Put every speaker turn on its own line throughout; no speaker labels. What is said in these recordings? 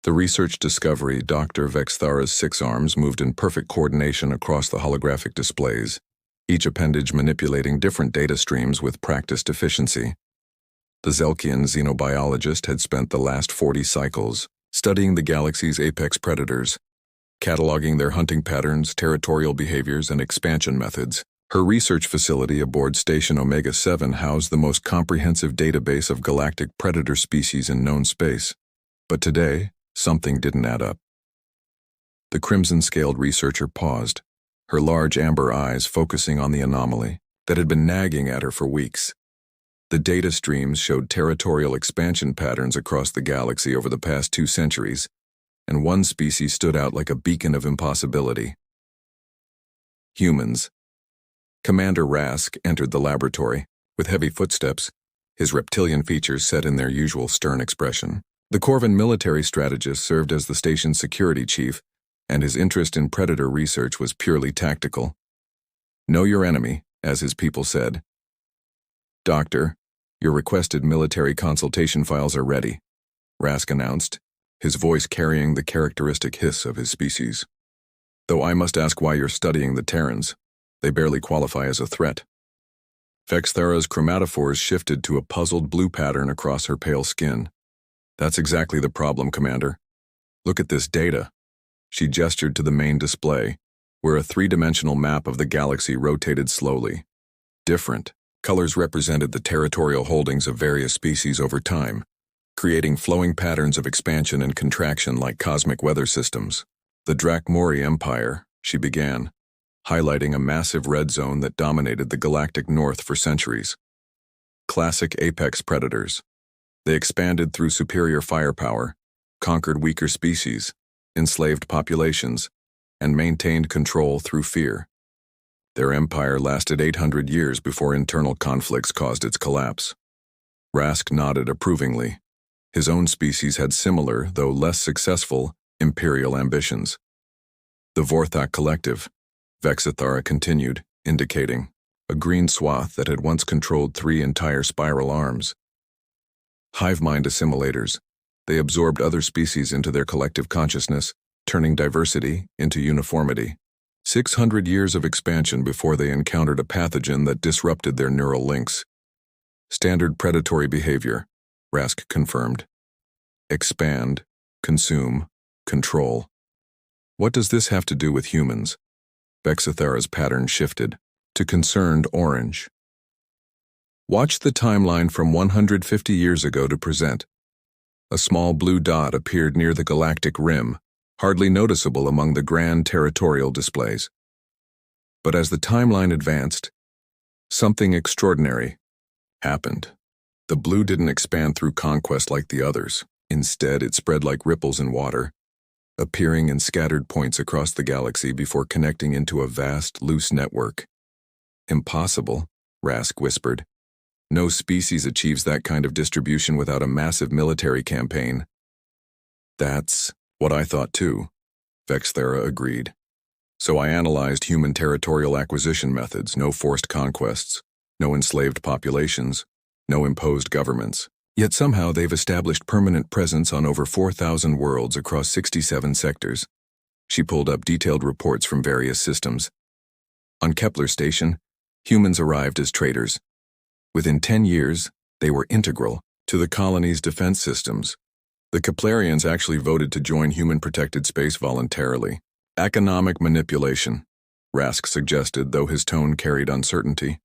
The research discovery, Dr. Vexthara's 6 arms moved in perfect coordination across the holographic displays, each appendage manipulating different data streams with practiced efficiency. The Zelkian xenobiologist had spent the last 40 cycles studying the galaxy's apex predators, cataloging their hunting patterns, territorial behaviors, and expansion methods. Her research facility aboard Station Omega-7 housed the most comprehensive database of galactic predator species in known space. But today, something didn't add up. The crimson-scaled researcher paused, her large amber eyes focusing on the anomaly that had been nagging at her for weeks. The data streams showed territorial expansion patterns across the galaxy over the past 2 centuries, and one species stood out like a beacon of impossibility. Humans. Commander Rask entered the laboratory, with heavy footsteps, his reptilian features set in their usual stern expression. The Corvan military strategist served as the station's security chief, and his interest in predator research was purely tactical. Know your enemy, as his people said. Doctor, your requested military consultation files are ready, Rask announced, his voice carrying the characteristic hiss of his species. Though I must ask why you're studying the Terrans. They barely qualify as a threat. Vexthara's chromatophores shifted to a puzzled blue pattern across her pale skin. That's exactly the problem, Commander. Look at this data. She gestured to the main display, where a 3-dimensional map of the galaxy rotated slowly. Different colors represented the territorial holdings of various species over time, creating flowing patterns of expansion and contraction like cosmic weather systems. The Drakmori Empire, she began, highlighting a massive red zone that dominated the galactic north for centuries. Classic apex predators. They expanded through superior firepower, conquered weaker species, enslaved populations, and maintained control through fear. Their empire lasted 800 years before internal conflicts caused its collapse. Rask nodded approvingly. His own species had similar, though less successful, imperial ambitions. The Vorthak Collective, Vexthara continued, indicating a green swath that had once controlled 3 entire spiral arms. Hive mind assimilators. They absorbed other species into their collective consciousness, turning diversity into uniformity. 600 years of expansion before they encountered a pathogen that disrupted their neural links. Standard predatory behavior, Rask confirmed. Expand, consume, control. What does this have to do with humans? Vexthara's pattern shifted to concerned orange. Watch the timeline from 150 years ago to present. A small blue dot appeared near the galactic rim, hardly noticeable among the grand territorial displays. But as the timeline advanced, something extraordinary happened. The blue didn't expand through conquest like the others. Instead, it spread like ripples in water, appearing in scattered points across the galaxy before connecting into a vast, loose network. Impossible, Rask whispered. No species achieves that kind of distribution without a massive military campaign. That's what I thought too, Vexthara agreed. So I analyzed human territorial acquisition methods, no forced conquests, no enslaved populations, no imposed governments. Yet somehow they've established permanent presence on over 4,000 worlds across 67 sectors. She pulled up detailed reports from various systems. On Kepler Station, humans arrived as traders. Within 10 years, they were integral to the colony's defense systems. The Keplerians actually voted to join human-protected space voluntarily. Economic manipulation, Rask suggested, though his tone carried uncertainty.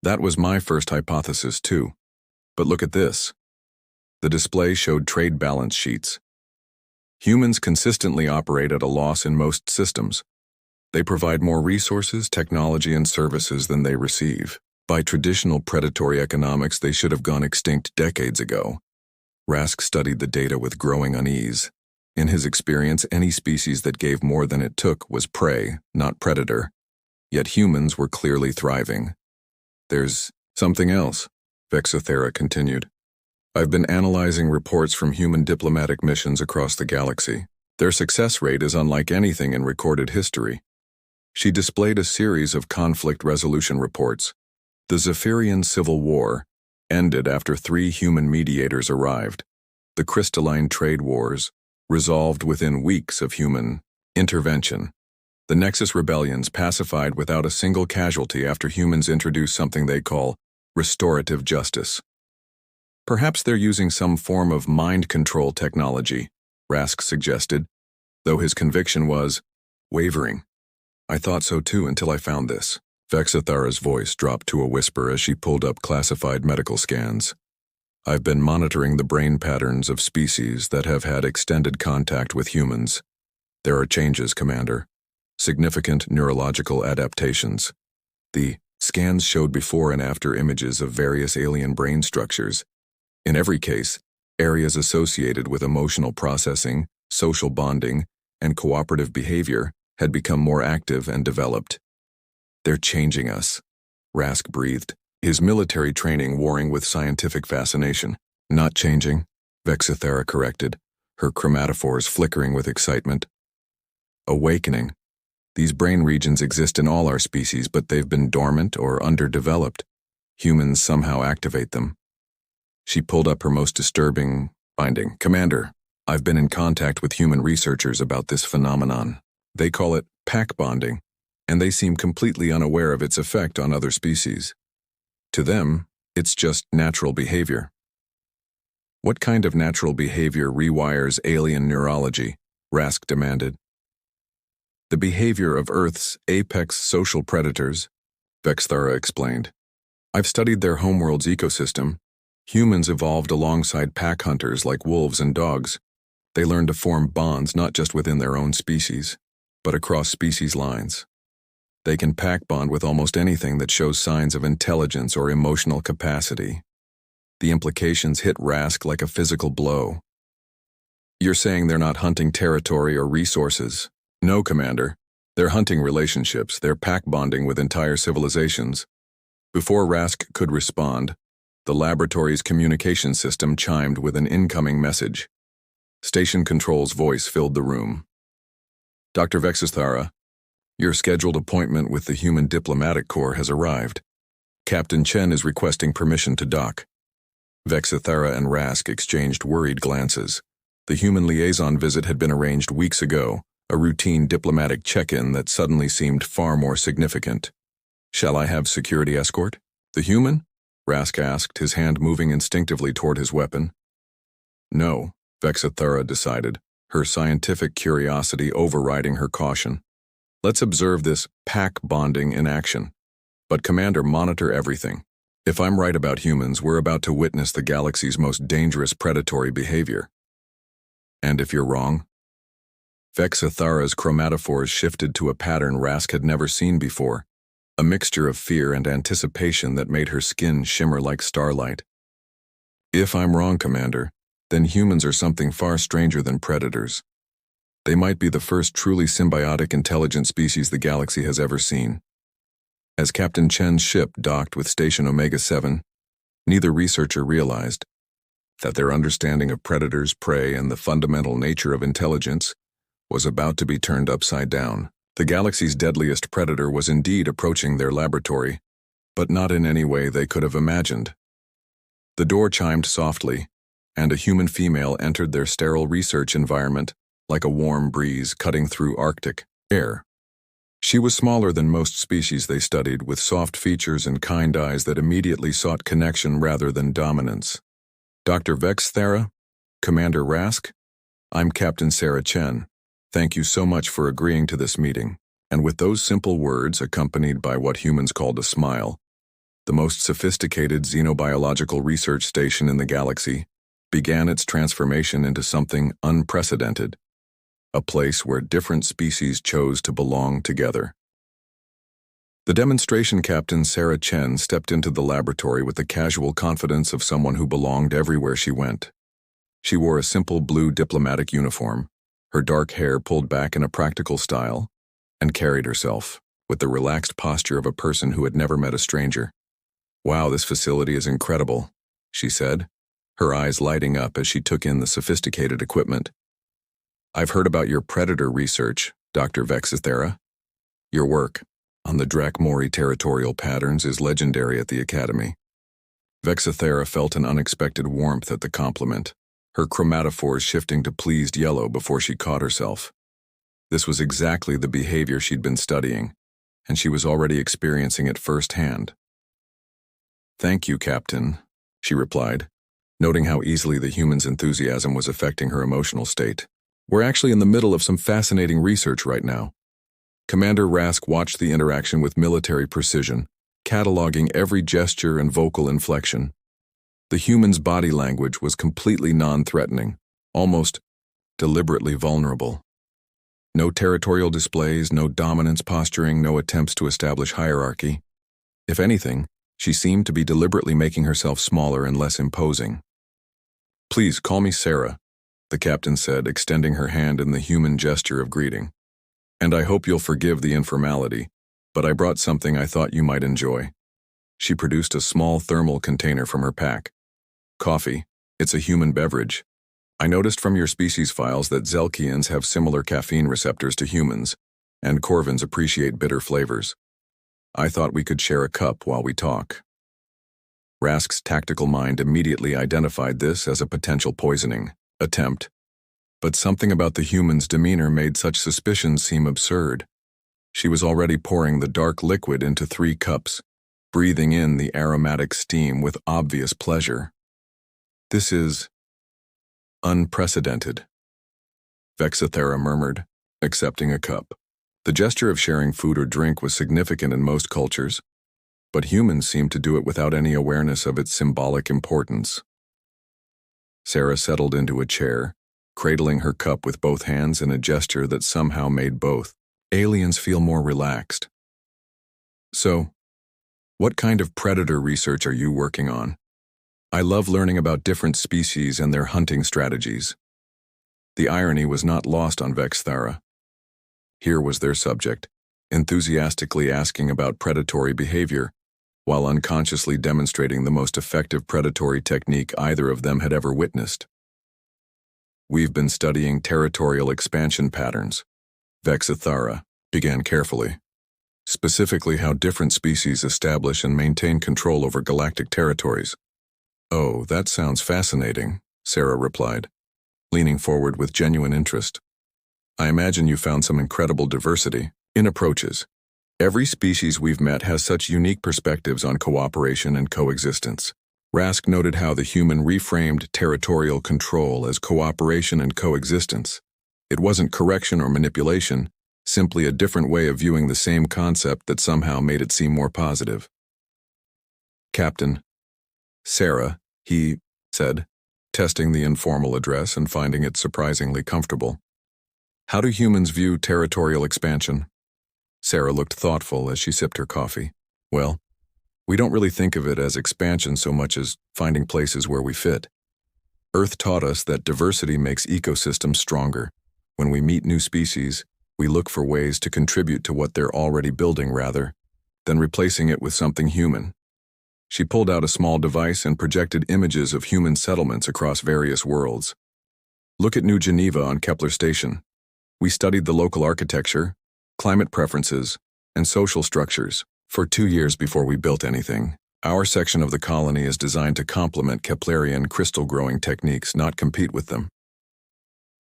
That was my first hypothesis, too. But look at this. The display showed trade balance sheets. Humans consistently operate at a loss in most systems. They provide more resources, technology, and services than they receive. By traditional predatory economics, they should have gone extinct decades ago. Rask studied the data with growing unease. In his experience, any species that gave more than it took was prey, not predator. Yet humans were clearly thriving. There's something else, Vexthara continued. I've been analyzing reports from human diplomatic missions across the galaxy. Their success rate is unlike anything in recorded history. She displayed a series of conflict resolution reports. The Zephyrian Civil War ended after 3 human mediators arrived. The Crystalline Trade Wars resolved within weeks of human intervention. The Nexus rebellions pacified without a single casualty after humans introduced something they call restorative justice. Perhaps they're using some form of mind control technology, Rask suggested, though his conviction was wavering. I thought so too until I found this. Vexithara's voice dropped to a whisper as she pulled up classified medical scans. I've been monitoring the brain patterns of species that have had extended contact with humans. There are changes, Commander. Significant neurological adaptations. The scans showed before and after images of various alien brain structures. In every case, areas associated with emotional processing, social bonding, and cooperative behavior had become more active and developed. They're changing us, Rask breathed, his military training warring with scientific fascination. Not changing, Vexithara corrected, her chromatophores flickering with excitement. Awakening. These brain regions exist in all our species, but they've been dormant or underdeveloped. Humans somehow activate them. She pulled up her most disturbing finding. Commander, I've been in contact with human researchers about this phenomenon. They call it pack bonding, and they seem completely unaware of its effect on other species. To them, it's just natural behavior. What kind of natural behavior rewires alien neurology? Rask demanded. The behavior of Earth's apex social predators, Vexthara explained. I've studied their homeworld's ecosystem. Humans evolved alongside pack hunters like wolves and dogs. They learned to form bonds not just within their own species, but across species lines. They can pack bond with almost anything that shows signs of intelligence or emotional capacity. The implications hit Rask like a physical blow. You're saying they're not hunting territory or resources? No, Commander. They're hunting relationships. They're pack bonding with entire civilizations. Before Rask could respond, the laboratory's communication system chimed with an incoming message. Station Control's voice filled the room. Dr. Vexithara, your scheduled appointment with the Human Diplomatic Corps has arrived. Captain Chen is requesting permission to dock. Vexithara and Rask exchanged worried glances. The human liaison visit had been arranged weeks ago, a routine diplomatic check-in that suddenly seemed far more significant. Shall I have security escort? The human? Rask asked, his hand moving instinctively toward his weapon. No, Vexithara decided, her scientific curiosity overriding her caution. Let's observe this pack bonding in action. But Commander, monitor everything. If I'm right about humans, we're about to witness the galaxy's most dangerous predatory behavior. And if you're wrong? Vexithara's chromatophores shifted to a pattern Rask had never seen before, a mixture of fear and anticipation that made her skin shimmer like starlight. If I'm wrong, Commander, then humans are something far stranger than predators. They might be the first truly symbiotic intelligent species the galaxy has ever seen. As Captain Chen's ship docked with Station Omega-7, neither researcher realized that their understanding of predators, prey, and the fundamental nature of intelligence was about to be turned upside down. The galaxy's deadliest predator was indeed approaching their laboratory, but not in any way they could have imagined. The door chimed softly, and a human female entered their sterile research environment like a warm breeze cutting through Arctic air. She was smaller than most species they studied, with soft features and kind eyes that immediately sought connection rather than dominance. Dr. Vexthara, Commander Rask, I'm Captain Sarah Chen. Thank you so much for agreeing to this meeting. And with those simple words, accompanied by what humans called a smile, the most sophisticated xenobiological research station in the galaxy began its transformation into something unprecedented, a place where different species chose to belong together. The demonstration captain, Sarah Chen, stepped into the laboratory with the casual confidence of someone who belonged everywhere she went. She wore a simple blue diplomatic uniform, her dark hair pulled back in a practical style, and carried herself with the relaxed posture of a person who had never met a stranger. Wow, this facility is incredible, she said, her eyes lighting up as she took in the sophisticated equipment. I've heard about your predator research, Dr. Vexithara. Your work on the Drakmori territorial patterns is legendary at the Academy. Vexithara felt an unexpected warmth at the compliment. her chromatophores shifting to pleased yellow before she caught herself. This was exactly the behavior she'd been studying, and she was already experiencing it firsthand. "Thank you, Captain," she replied, noting how easily the human's enthusiasm was affecting her emotional state. "We're actually in the middle of some fascinating research right now." Commander Rask watched the interaction with military precision, cataloging every gesture and vocal inflection. The human's body language was completely non-threatening, almost deliberately vulnerable. No territorial displays, no dominance posturing, no attempts to establish hierarchy. If anything, she seemed to be deliberately making herself smaller and less imposing. "Please call me Sarah," the captain said, extending her hand in the human gesture of greeting. "And I hope you'll forgive the informality, but I brought something I thought you might enjoy." She produced a small thermal container from her pack. "Coffee. It's a human beverage. I noticed from your species files that Zelkians have similar caffeine receptors to humans, and Corvins appreciate bitter flavors. I thought we could share a cup while we talk." Rask's tactical mind immediately identified this as a potential poisoning attempt, but something about the human's demeanor made such suspicions seem absurd. She was already pouring the dark liquid into 3 cups, breathing in the aromatic steam with obvious pleasure. "This is unprecedented," Vexithera murmured, accepting a cup. The gesture of sharing food or drink was significant in most cultures, but humans seemed to do it without any awareness of its symbolic importance. Sarah settled into a chair, cradling her cup with both hands in a gesture that somehow made both aliens feel more relaxed. "So, what kind of predator research are you working on? I love learning about different species and their hunting strategies." The irony was not lost on Vexthara. Here was their subject, enthusiastically asking about predatory behavior, while unconsciously demonstrating the most effective predatory technique either of them had ever witnessed. "We've been studying territorial expansion patterns," Vexithara began carefully. "Specifically how different species establish and maintain control over galactic territories." "Oh, that sounds fascinating," Sarah replied, leaning forward with genuine interest. "I imagine you found some incredible diversity in approaches. Every species we've met has such unique perspectives on cooperation and coexistence." Rask noted how the human reframed territorial control as cooperation and coexistence. It wasn't correction or manipulation, simply a different way of viewing the same concept that somehow made it seem more positive. "Captain Sarah," he said, testing the informal address and finding it surprisingly comfortable. "How do humans view territorial expansion?" Sarah looked thoughtful as she sipped her coffee. "Well, we don't really think of it as expansion so much as finding places where we fit. Earth taught us that diversity makes ecosystems stronger. When we meet new species, we look for ways to contribute to what they're already building rather than replacing it with something human." She pulled out a small device and projected images of human settlements across various worlds. "Look at New Geneva on Kepler Station. We studied the local architecture, climate preferences, and social structures for 2 years before we built anything. Our section of the colony is designed to complement Keplerian crystal growing techniques, not compete with them."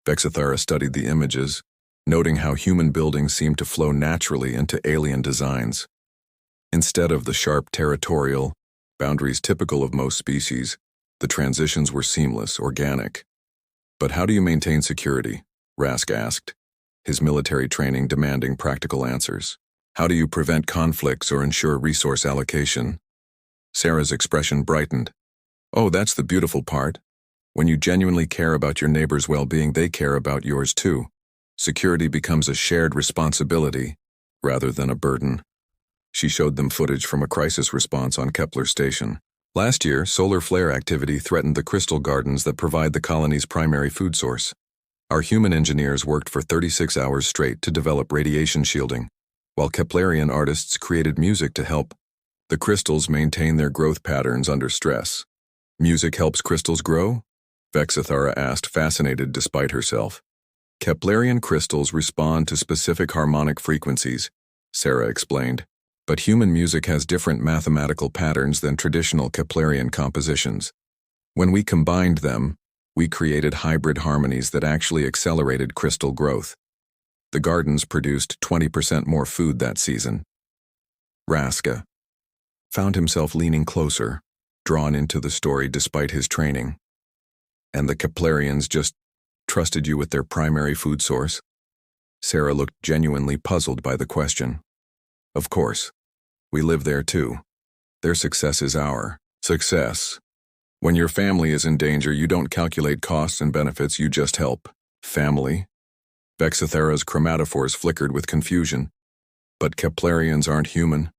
Vexithara studied the images, noting how human buildings seemed to flow naturally into alien designs. Instead of the sharp territorial boundaries typical of most species, the transitions were seamless, organic. "But how do you maintain security?" Rask asked, his military training demanding practical answers. "How do you prevent conflicts or ensure resource allocation?" Sarah's expression brightened. "Oh, that's the beautiful part. When you genuinely care about your neighbor's well-being, they care about yours too. Security becomes a shared responsibility rather than a burden." She showed them footage from a crisis response on Kepler Station. Last year, solar flare activity threatened the crystal gardens that provide the colony's primary food source. Our human engineers worked for 36 hours straight to develop radiation shielding, while Keplerian artists created music to help the crystals maintain their growth patterns under stress. "Music helps crystals grow?" Vexithara asked, fascinated despite herself. "Keplerian crystals respond to specific harmonic frequencies," Sarah explained. "But human music has different mathematical patterns than traditional Keplerian compositions. When we combined them, We created hybrid harmonies that actually accelerated crystal growth. The gardens produced 20% more food that season. Raska found himself leaning closer, drawn into the story despite his training. And the Keplerians just trusted you with their primary food source? Sarah looked genuinely puzzled by the question. Of course. We live there too. Their success is our success. When your family is in danger, you don't calculate costs and benefits, you just help. Family? Vexithera's chromatophores flickered with confusion. But Keplerians aren't human.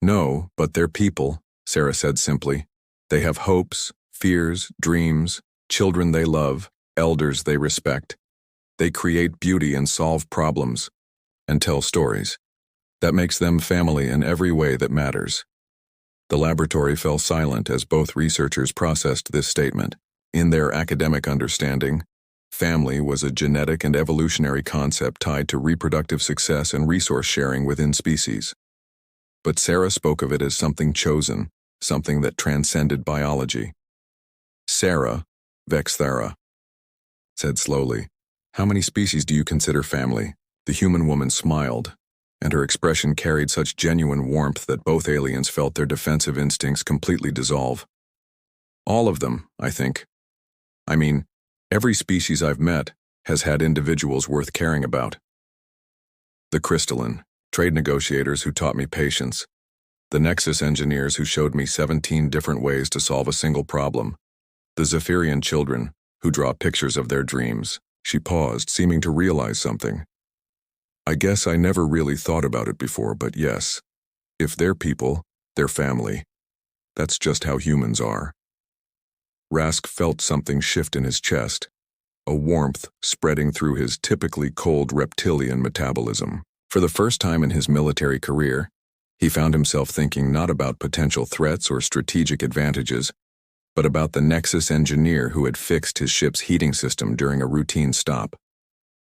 No, but they're people, Sarah said simply. They have hopes, fears, dreams, children they love, elders they respect. They create beauty and solve problems, and tell stories. That makes them family in every way that matters. The laboratory fell silent as both researchers processed this statement. In their academic understanding, family was a genetic and evolutionary concept tied to reproductive success and resource sharing within species. But Sarah spoke of it as something chosen, something that transcended biology. Sarah, Vexthera, said slowly, "How many species do you consider family?" The human woman smiled, and her expression carried such genuine warmth that both aliens felt their defensive instincts completely dissolve. All of them, I think. I mean, every species I've met has had individuals worth caring about. The crystalline, trade negotiators who taught me patience. The Nexus engineers who showed me 17 different ways to solve a single problem. The Zephyrian children who draw pictures of their dreams. She paused, seeming to realize something. I guess I never really thought about it before, but yes, if they're people, they're family. That's just how humans are. Rask felt something shift in his chest, a warmth spreading through his typically cold reptilian metabolism. For the first time in his military career, he found himself thinking not about potential threats or strategic advantages, but about the Nexus engineer who had fixed his ship's heating system during a routine stop.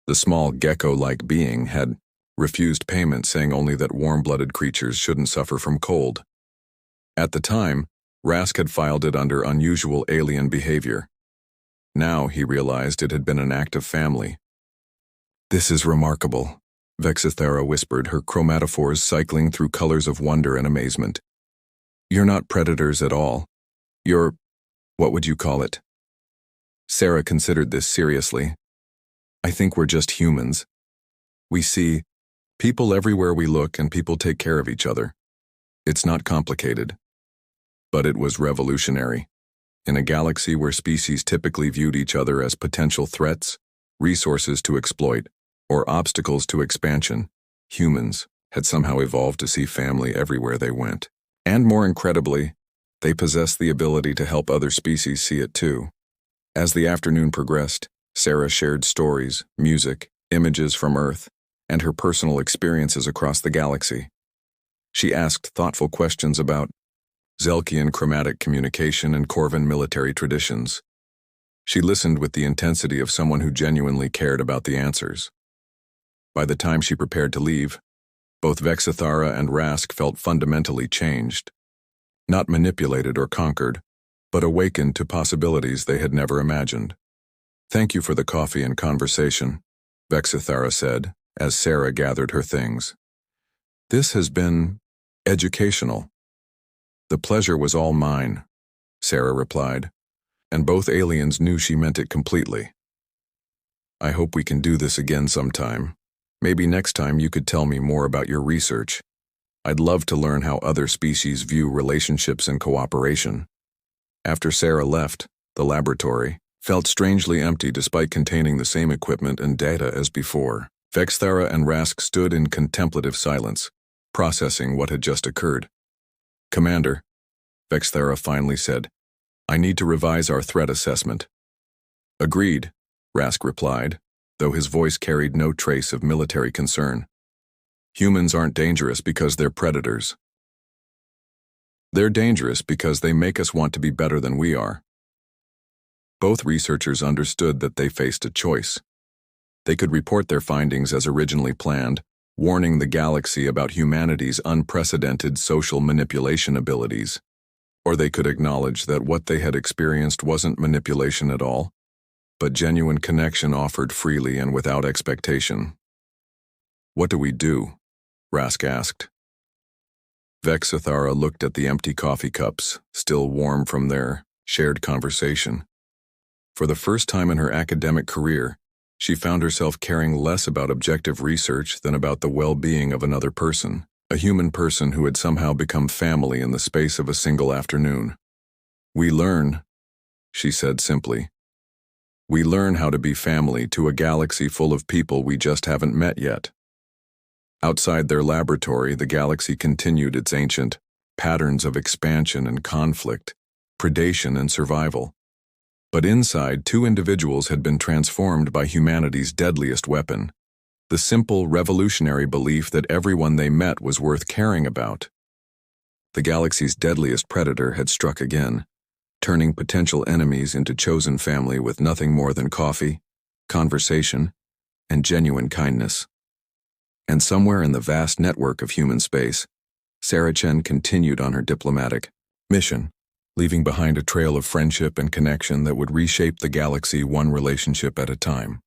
The small gecko-like being had refused payment, saying only that warm-blooded creatures shouldn't suffer from cold. At the time, Rask had filed it under unusual alien behavior. Now he realized it had been an act of family. "This is remarkable," Vexithera whispered, her chromatophores cycling through colors of wonder and amazement. "You're not predators at all. You're, what would you call it?" Sarah considered this seriously. "I think we're just humans. We see people everywhere we look, and people take care of each other. It's not complicated." But it was revolutionary. In a galaxy where species typically viewed each other as potential threats, resources to exploit, or obstacles to expansion, humans had somehow evolved to see family everywhere they went. And more incredibly, they possessed the ability to help other species see it too. As the afternoon progressed, Sarah shared stories, music, images from Earth, and her personal experiences across the galaxy. She asked thoughtful questions about Zelkian chromatic communication and Corvan military traditions. She listened with the intensity of someone who genuinely cared about the answers. By the time she prepared to leave, both Vexithara and Rask felt fundamentally changed. Not manipulated or conquered, but awakened to possibilities they had never imagined. "Thank you for the coffee and conversation," Vexithara said, as Sarah gathered her things. "This has been educational." "The pleasure was all mine," Sarah replied, and both aliens knew she meant it completely. "I hope we can do this again sometime. Maybe next time you could tell me more about your research. I'd love to learn how other species view relationships and cooperation." After Sarah left, the laboratory felt strangely empty despite containing the same equipment and data as before. Vexthera and Rask stood in contemplative silence, processing what had just occurred. "Commander," Vexthera finally said, "I need to revise our threat assessment." "Agreed," Rask replied, though his voice carried no trace of military concern. "Humans aren't dangerous because they're predators. They're dangerous because they make us want to be better than we are." Both researchers understood that they faced a choice. They could report their findings as originally planned, warning the galaxy about humanity's unprecedented social manipulation abilities. Or they could acknowledge that what they had experienced wasn't manipulation at all, but genuine connection offered freely and without expectation. "What do we do?" Rask asked. Vexithara looked at the empty coffee cups, still warm from their shared conversation. For the first time in her academic career, she found herself caring less about objective research than about the well-being of another person, a human person who had somehow become family in the space of a single afternoon. "We learn," she said simply. "We learn how to be family to a galaxy full of people we just haven't met yet." Outside their laboratory, the galaxy continued its ancient patterns of expansion and conflict, predation and survival. But inside, two individuals had been transformed by humanity's deadliest weapon, the simple, revolutionary belief that everyone they met was worth caring about. The galaxy's deadliest predator had struck again, turning potential enemies into chosen family with nothing more than coffee, conversation, and genuine kindness. And somewhere in the vast network of human space, Sarah Chen continued on her diplomatic mission, leaving behind a trail of friendship and connection that would reshape the galaxy one relationship at a time.